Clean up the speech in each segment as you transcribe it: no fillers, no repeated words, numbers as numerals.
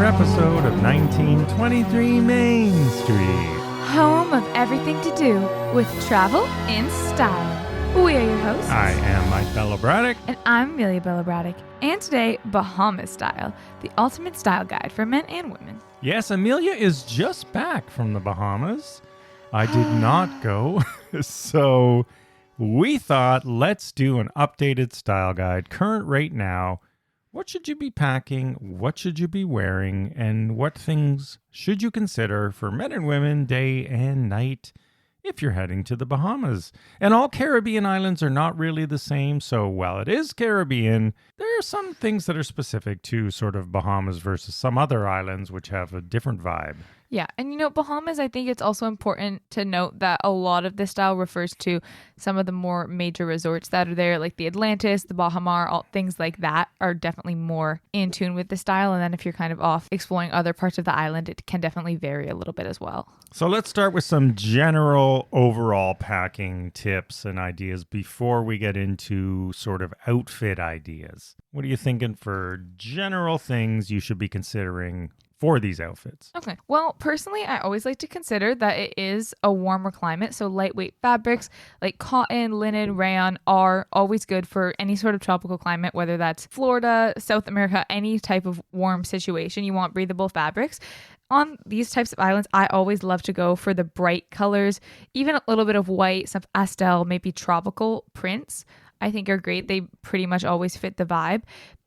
episode of 1923 Main Street. Home of everything to do with travel in style. We are your hosts. I am Mike Bella Braddock. And I'm Amelia Bella Braddock. And today, Bahamas Style, the ultimate style guide for men and women. Yes, Amelia is just back from the Bahamas. I did not go, so we thought let's do an updated style guide, current right now. What should you be packing? What should you be wearing? And what things should you consider for men and women, day and night, if you're heading to the Bahamas? And all Caribbean islands are not really the same. So while it is Caribbean, there are some things that are specific to sort of Bahamas versus some other islands which have a different vibe. Yeah, and Bahamas, I think it's also important to note that a lot of this style refers to some of the more major resorts that are there, like the Atlantis, the Bahamar, all things like that are definitely more in tune with the style. And then if you're kind of off exploring other parts of the island, it can definitely vary a little bit as well. So let's start with some general overall packing tips and ideas before we get into sort of outfit ideas. What are you thinking for general things you should be considering for these outfits? Okay. Well, personally, I always like to consider that it is a warmer climate. So lightweight fabrics like cotton, linen, rayon are always good for any sort of tropical climate, whether that's Florida, South America, any type of warm situation. You want breathable fabrics. On these types of islands, I always love to go for the bright colors, even a little bit of white, some pastel, maybe tropical prints, I think are great. They pretty much always fit the vibe.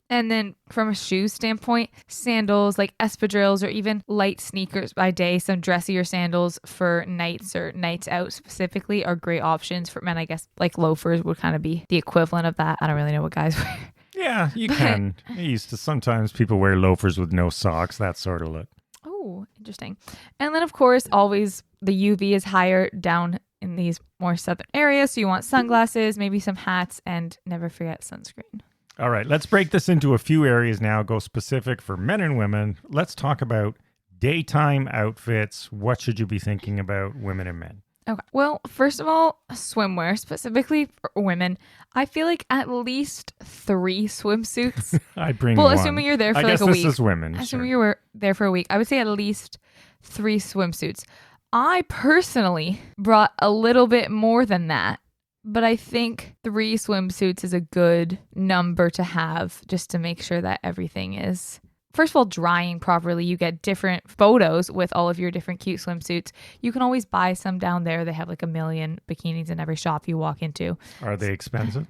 And then from a shoe standpoint, sandals like espadrilles or even light sneakers by day, some dressier sandals for nights or nights out specifically are great options for men. I guess like loafers would kind of be the equivalent of that. I don't really know what guys wear. Yeah, you can. I used to sometimes people wear loafers with no socks, that sort of look. Oh, interesting. And then of course, always the UV is higher down in these more southern areas. So you want sunglasses, maybe some hats, and never forget sunscreen. All right, let's break this into a few areas now, go specific for men and women. Let's talk about daytime outfits. What should you be thinking about, women and men? Okay. Well, first of all, swimwear, specifically for women. I feel like at least 3 swimsuits. I bring well, one. assuming you're there for I like guess a this week. is women. Assuming sure. you were there for a week, I would say at least 3 swimsuits. I personally brought a little bit more than that. But I think 3 swimsuits is a good number to have just to make sure that everything is, first of all, drying properly. You get different photos with all of your different cute swimsuits. You can always buy some down there. They have like a million bikinis in every shop you walk into. Are they expensive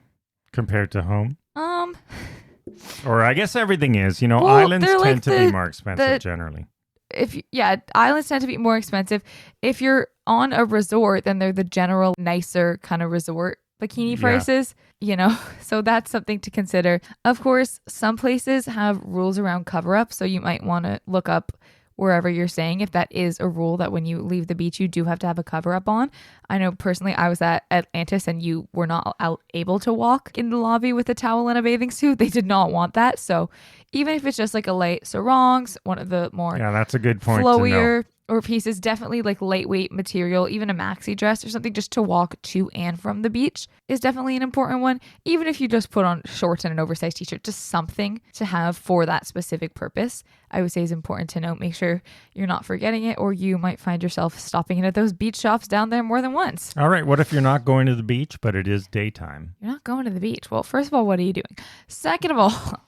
compared to home? Or I guess everything is. Well, islands tend to be more expensive generally. Islands tend to be more expensive. If you're on a resort, then they're the general nicer kind of resort bikini prices, so that's something to consider. Of course, some places have rules around cover up, so you might want to look up wherever you're staying if that is a rule that when you leave the beach you do have to have a cover up on. I know personally I was at Atlantis and you were not able to walk in the lobby with a towel and a bathing suit. They did not want that. So even if it's just like a light sarongs, one of the more that's a good point flowier or pieces, definitely like lightweight material, even a maxi dress or something just to walk to and from the beach is definitely an important one. Even if you just put on shorts and an oversized t-shirt, just something to have for that specific purpose, I would say is important to note. Make sure you're not forgetting it, or you might find yourself stopping in at those beach shops down there more than once. All right, what if you're not going to the beach, but it is daytime? You're not going to the beach. Well, first of all, what are you doing? Second of all,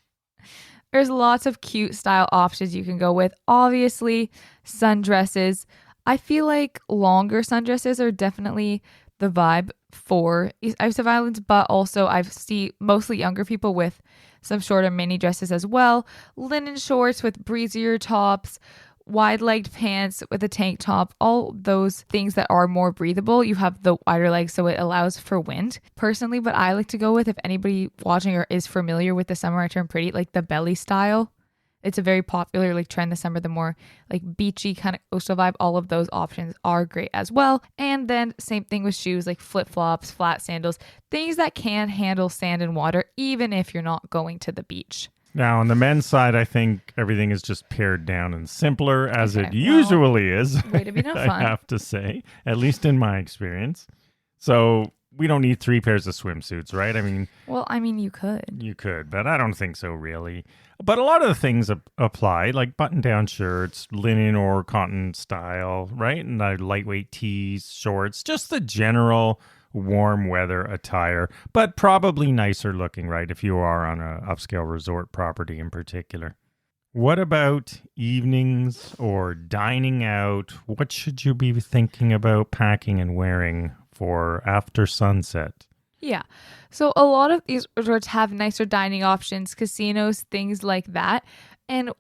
there's lots of cute style options you can go with. Obviously, sundresses. I feel like longer sundresses are definitely the vibe for these types of islands, but also I see mostly younger people with some shorter mini dresses as well. Linen shorts with breezier tops, wide-legged pants with a tank top, all those things that are more breathable. You have the wider legs, so it allows for wind. Personally, what I like to go with, if anybody watching or is familiar with the Summer I Turn Pretty, like the belly style, it's a very popular like trend this summer, the more like beachy kind of coastal vibe. All of those options are great as well. And then same thing with shoes, like flip-flops, flat sandals, things that can handle sand and water, even if you're not going to the beach. Now, on the men's side, I think everything is just pared down and simpler, as it usually is. Way to be no fun. I have to say, at least in my experience. So we don't need 3 pairs of swimsuits, right? I mean, Well, I mean, you could. you could, but I don't think so, really. But a lot of the things apply, like button-down shirts, linen or cotton style, right? And lightweight tees, shorts, just the general warm weather attire, but probably nicer looking, right? If you are on a upscale resort property in particular. What about evenings or dining out? What should you be thinking about packing and wearing for after sunset? Yeah. So a lot of these resorts have nicer dining options, casinos, things like that. And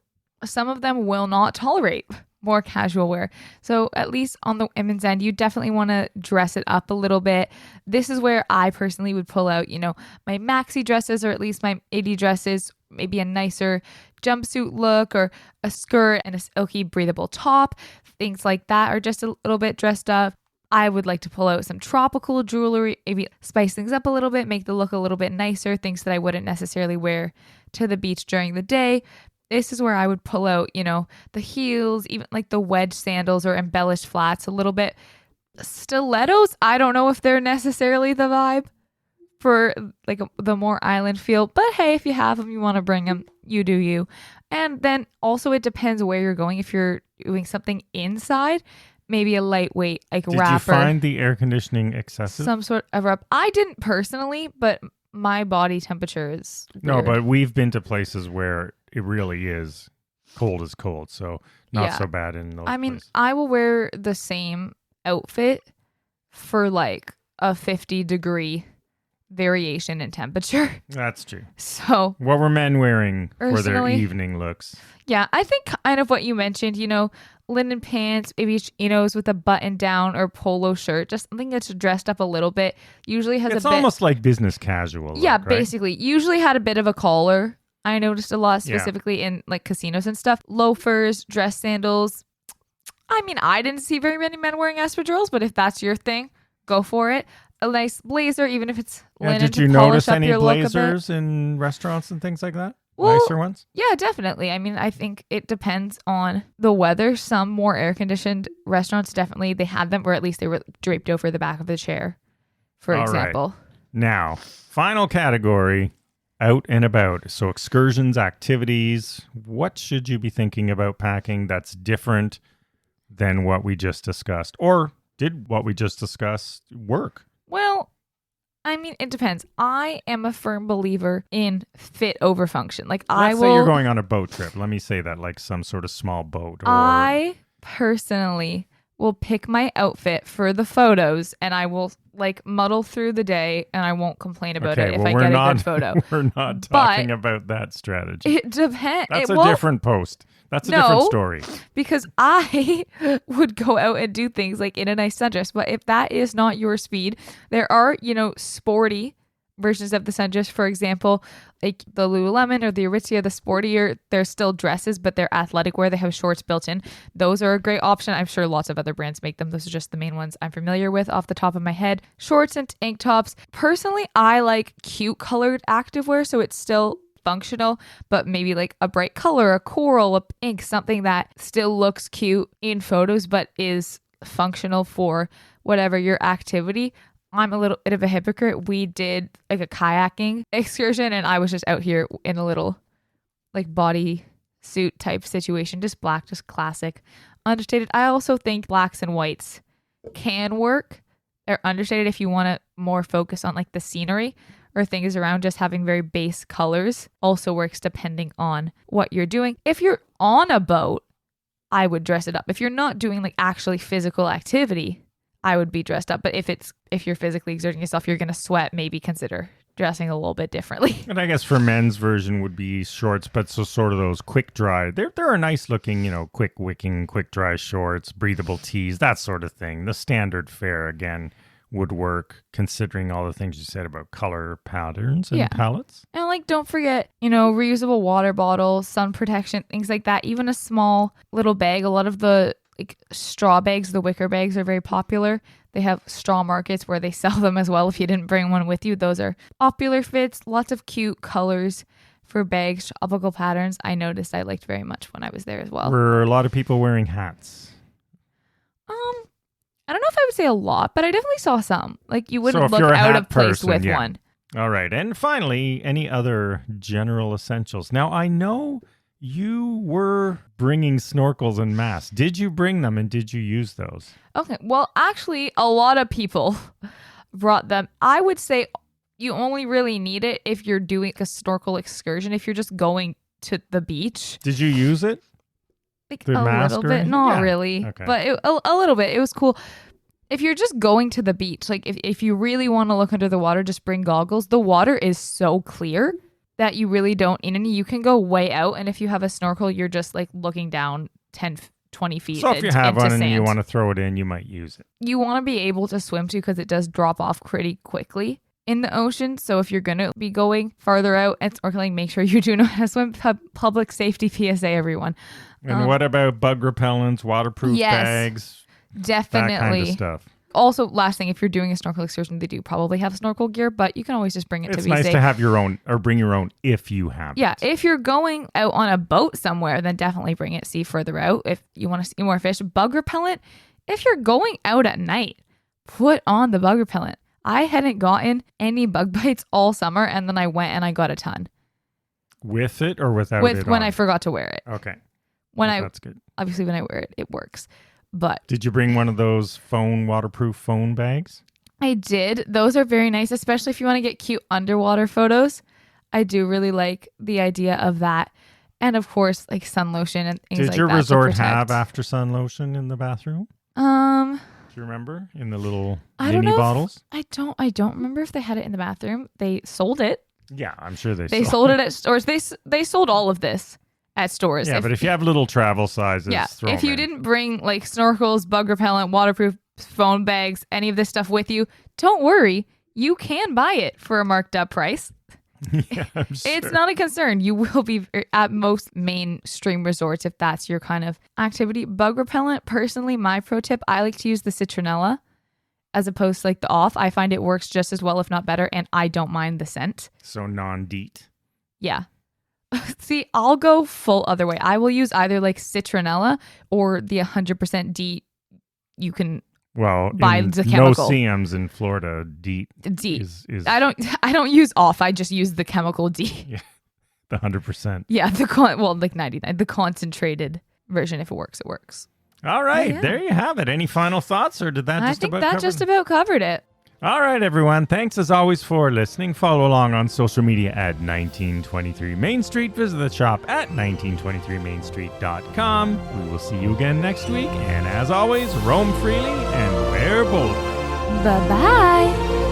some of them will not tolerate more casual wear. So at least on the women's end, you definitely want to dress it up a little bit. This is where I personally would pull out, my maxi dresses or at least my midi dresses, maybe a nicer jumpsuit look or a skirt and a silky breathable top, things like that, or just a little bit dressed up. I would like to pull out some tropical jewelry, maybe spice things up a little bit, make the look a little bit nicer, things that I wouldn't necessarily wear to the beach during the day. This is where I would pull out, the heels, even like the wedge sandals or embellished flats a little bit. Stilettos, I don't know if they're necessarily the vibe for like the more island feel, but hey, if you have them, you want to bring them, you do you. And then also it depends where you're going. If you're doing something inside, maybe a lightweight like Did wrapper. you find the air conditioning excessive? Some sort of wrap. I didn't personally, but my body temperature is weird. No, but we've been to places where it really is cold as cold, so not so bad in those places. I will wear the same outfit for like a 50-degree variation in temperature. That's true. So what were men wearing for their personally, evening looks? Yeah, I think kind of what you mentioned, linen pants, maybe chinos with a button down or polo shirt, just something that's dressed up a little bit. Usually has It's a bit. almost like business casual. Yeah, look, right? basically. Usually had a bit of a collar. I noticed a lot specifically in like casinos and stuff. Loafers, dress sandals. I mean, I didn't see very many men wearing espadrilles, but if that's your thing, go for it. A nice blazer, even if it's linen. Did you to polish notice up any your look a bit. blazers in restaurants and things like that? Well, Nicer ones? Yeah, definitely. I mean, I think it depends on the weather. Some more air-conditioned restaurants, definitely, they had them, or at least they were draped over the back of the chair, for example. Right. Now, final category, out and about. So excursions, activities. What should you be thinking about packing that's different than what we just discussed? Or did what we just discuss work? Well, I mean, it depends. I am a firm believer in fit over function. Like Let's say you're going on a boat trip. Let me say that, like some sort of small boat. Or... I personally will pick my outfit for the photos and I will like muddle through the day and I won't complain about it if I get a good photo. We're not talking about that strategy. It depends. That's a different post. That's a different story. Because I would go out and do things like in a nice sundress. But if that is not your speed, there are, sporty versions of the sundress. For example, like the Lululemon or the Aritzia, the sportier, they're still dresses, but they're athletic wear. They have shorts built in. Those are a great option. I'm sure lots of other brands make them. Those are just the main ones I'm familiar with off the top of my head. Shorts and tank tops. Personally, I like cute colored activewear, so it's still functional, but maybe like a bright color, a coral, a pink, something that still looks cute in photos but is functional for whatever your activity. I'm a little bit of a hypocrite. We did like a kayaking excursion and I was just out here in a little like body suit type situation, just black, just classic, understated. I also think blacks and whites can work. They're understated if you want to more focus on like the scenery or things around. Just having very base colors also works depending on what you're doing. If you're on a boat, I would dress it up. If you're not doing like actually physical activity, I would be dressed up. But if you're physically exerting yourself, you're going to sweat, maybe consider dressing a little bit differently. And I guess for men's version would be shorts, but so sort of those quick dry. There are nice looking, quick wicking, quick dry shorts, breathable tees, that sort of thing. The standard fare again would work, considering all the things you said about color patterns and palettes. And like, don't forget, reusable water bottles, sun protection, things like that. Even a small little bag. A lot of the like straw bags, the wicker bags are very popular. They have straw markets where they sell them as well. If you didn't bring one with you, those are popular fits. Lots of cute colors for bags, tropical patterns. I noticed I liked very much when I was there as well. Were a lot of people wearing hats? I don't know if I would say a lot, but I definitely saw some. Like you wouldn't if look you're a out hat of place person, with yeah. one. All right. And finally, any other general essentials? Now, I know you were bringing snorkels and masks. Did you bring them and did you use those? Okay. Well, actually, a lot of people brought them. I would say you only really need it if you're doing a snorkel excursion, if you're just going to the beach. Did you use it? Like The a mask little or bit. anything? Not Yeah. really. Okay. But a little bit. It was cool. If you're just going to the beach, like if you really want to look under the water, just bring goggles. The water is so clear that you really don't need any. You can go way out. And if you have a snorkel, you're just like looking down 10, 20 feet So if you have into one sand. and you want to throw it in, you might use it. You want to be able to swim to because it does drop off pretty quickly in the ocean. So if you're going to be going farther out and snorkeling, make sure you do know how to swim. Public safety PSA, everyone. And what about bug repellents, waterproof Yes. bags? Definitely. That kind of stuff. Also, last thing, if you're doing a snorkel excursion, they do probably have snorkel gear, but you can always just bring it to It's be nice safe. to have your own or bring your own if you have Yeah, it. if you're going out on a boat somewhere, then definitely bring it. See further out if you want to see more fish. Bug repellent, if you're going out at night, put on the bug repellent. I hadn't gotten any bug bites all summer, and then I went and I got a ton. With it or without it When on? I forgot to wear it. Okay. That's good. Obviously when I wear it, it works. But Did you bring one of those waterproof phone bags? I did. Those are very nice, especially if you want to get cute underwater photos. I do really like the idea of that. And of course, like sun lotion and things like that. Did your to resort protect. have after sun lotion in the bathroom? Do you remember? In the little I don't mini know. bottles? I don't remember if they had it in the bathroom. They sold it. Yeah, I'm sure They sold it at stores. They sold all of this at stores. Yeah, but if you have little travel sizes, throw if them you in. didn't bring like snorkels, bug repellent, waterproof phone bags, any of this stuff with you, don't worry. You can buy it for a marked up price. Yeah, I'm sure. It's not a concern. You will be at most mainstream resorts if that's your kind of activity. Bug repellent, personally, my pro tip, I like to use the citronella as opposed to like the off. I find it works just as well, if not better, and I don't mind the scent. So non-DEET. Yeah. See, I'll go full other way. I will use either like citronella or the 100% DEET. You can buy the chemical. No CMs in Florida, DEET DEET. is I don't use off. I just use the chemical DEET. the 100%. Yeah, like 99, the concentrated version. If it works, it works. All right, yeah. there you have it. Any final thoughts, or did that I just think about that cover just it? about covered it. All right, everyone. Thanks as always for listening. Follow along on social media at 1923 Main Street. Visit the shop at 1923mainstreet.com. We will see you again next week. And as always, roam freely and wear boldly. Bye-bye.